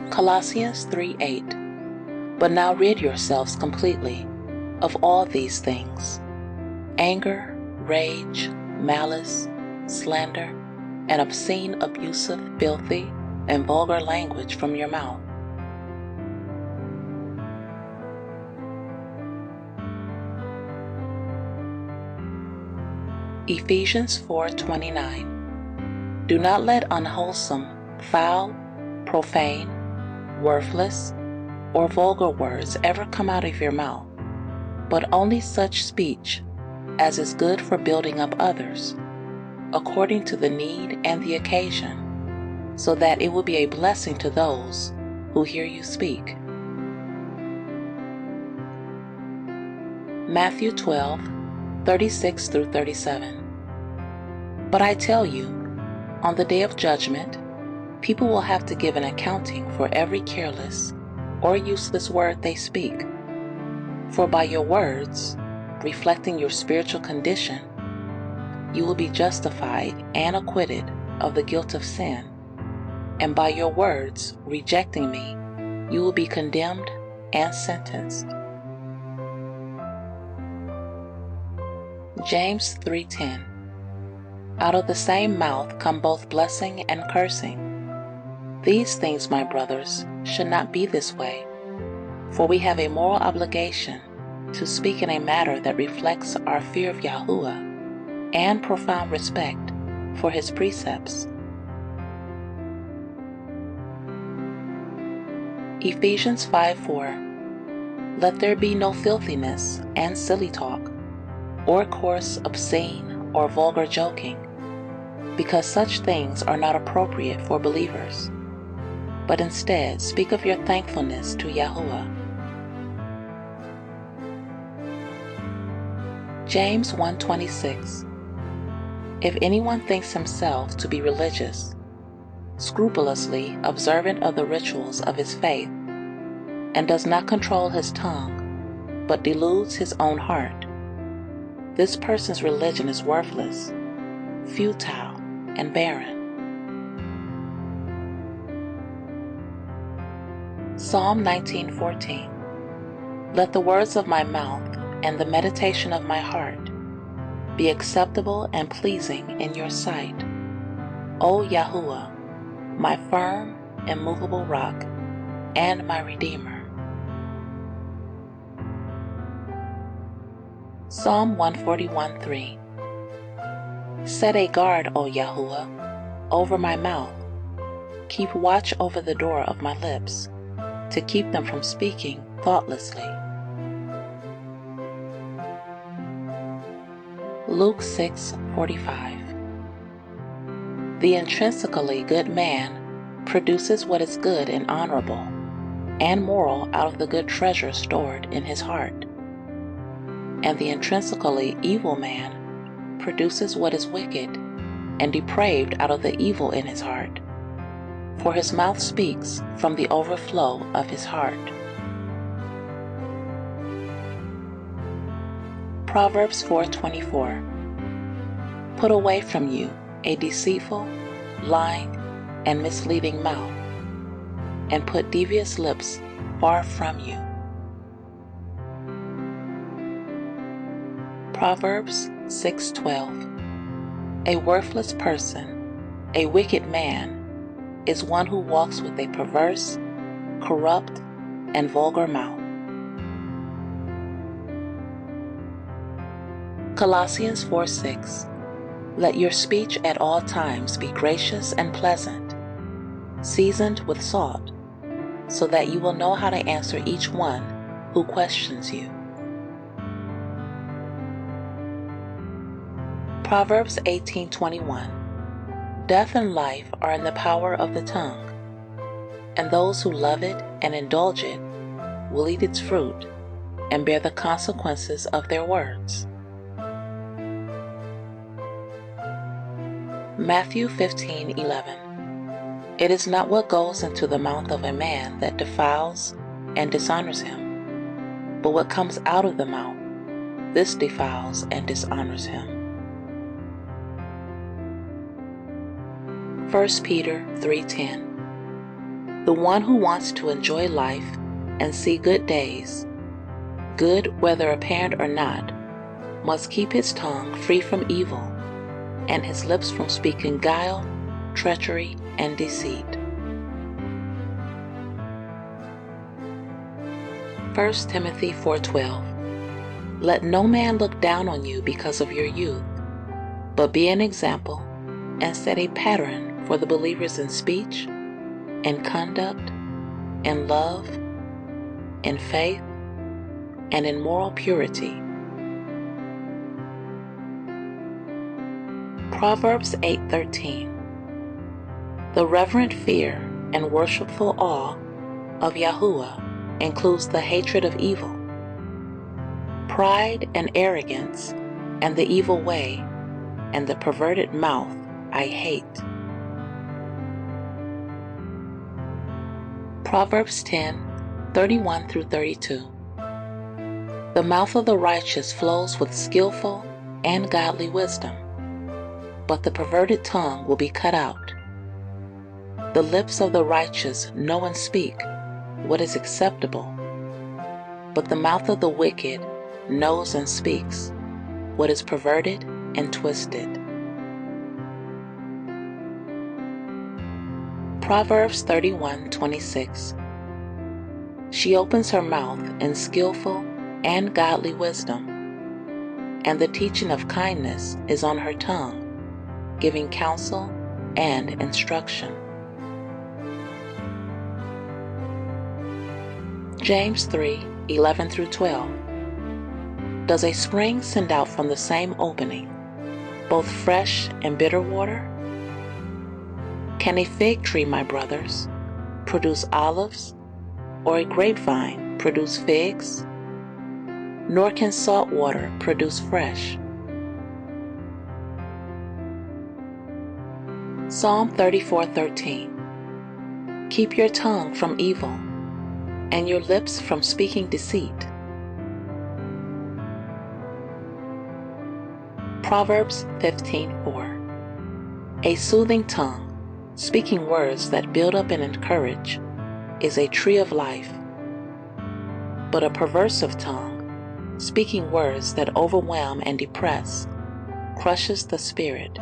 Colossians 3:8. But now rid yourselves completely of all these things: anger, rage, malice, slander, and obscene, abusive, filthy, and vulgar language from your mouth. Ephesians 4:29. Do not let unwholesome, foul, profane, worthless, or vulgar words ever come out of your mouth, but only such speech as is good for building up others, according to the need and the occasion, so that it will be a blessing to those who hear you speak. Matthew 12:36-37. But I tell you, on the day of judgment, people will have to give an accounting for every careless or useless word they speak. For by your words, reflecting your spiritual condition, you will be justified and acquitted of the guilt of sin, and by your words, rejecting me, you will be condemned and sentenced. James 3:10. Out of the same mouth come both blessing and cursing. These things, my brothers, should not be this way, for we have a moral obligation to speak in a manner that reflects our fear of Yahuwah and profound respect for his precepts. Ephesians 5:4. Let there be no filthiness and silly talk, or coarse, obscene, or vulgar joking, because such things are not appropriate for believers, but instead speak of your thankfulness to Yahuwah. James 1:26. If anyone thinks himself to be religious, scrupulously observant of the rituals of his faith, and does not control his tongue, but deludes his own heart, this person's religion is worthless, futile, and barren. Psalm 19:14. Let the words of my mouth and the meditation of my heart be acceptable and pleasing in your sight, O Yahuwah, my firm, immovable rock, and my Redeemer. Psalm 141:3. Set a guard, O Yahuwah, over my mouth. Keep watch over the door of my lips, to keep them from speaking thoughtlessly. Luke 6:45. The intrinsically good man produces what is good and honorable and moral out of the good treasure stored in his heart, and the intrinsically evil man produces what is wicked and depraved out of the evil in his heart, for his mouth speaks from the overflow of his heart. Proverbs 4:24. Put away from you a deceitful, lying, and misleading mouth, and put devious lips far from you. Proverbs 6:12. A worthless person, a wicked man, is one who walks with a perverse, corrupt, and vulgar mouth. Colossians 4:6. Let your speech at all times be gracious and pleasant, seasoned with salt, so that you will know how to answer each one who questions you. Proverbs 18:21. Death and life are in the power of the tongue, and those who love it and indulge it will eat its fruit and bear the consequences of their words. Matthew 15:11. It is not what goes into the mouth of a man that defiles and dishonors him, but what comes out of the mouth, this defiles and dishonors him. 1 Peter 3:10. The one who wants to enjoy life and see good days, good whether apparent or not, must keep his tongue free from evil and his lips from speaking guile, treachery, and deceit. 1 Timothy 4:12. Let no man look down on you because of your youth, but be an example and set a pattern for the believers in speech, in conduct, in love, in faith, and in moral purity. Proverbs 8:13. The reverent fear and worshipful awe of Yahuwah includes the hatred of evil. Pride and arrogance and the evil way and the perverted mouth I hate. Proverbs 10:31-32. The mouth of the righteous flows with skillful and godly wisdom, but the perverted tongue will be cut out. The lips of the righteous know and speak what is acceptable, but the mouth of the wicked knows and speaks what is perverted and twisted. Proverbs 31:26. She opens her mouth in skillful and godly wisdom, and the teaching of kindness is on her tongue, giving counsel and instruction. James 3:11-12. Does a spring send out from the same opening both fresh and bitter water? Can a fig tree, my brothers, produce olives, or a grapevine produce figs? Nor can salt water produce fresh. Psalm 34:13. Keep your tongue from evil, and your lips from speaking deceit. Proverbs 15:4. A soothing tongue, speaking words that build up and encourage, is a tree of life. But a perversive tongue, speaking words that overwhelm and depress, crushes the spirit.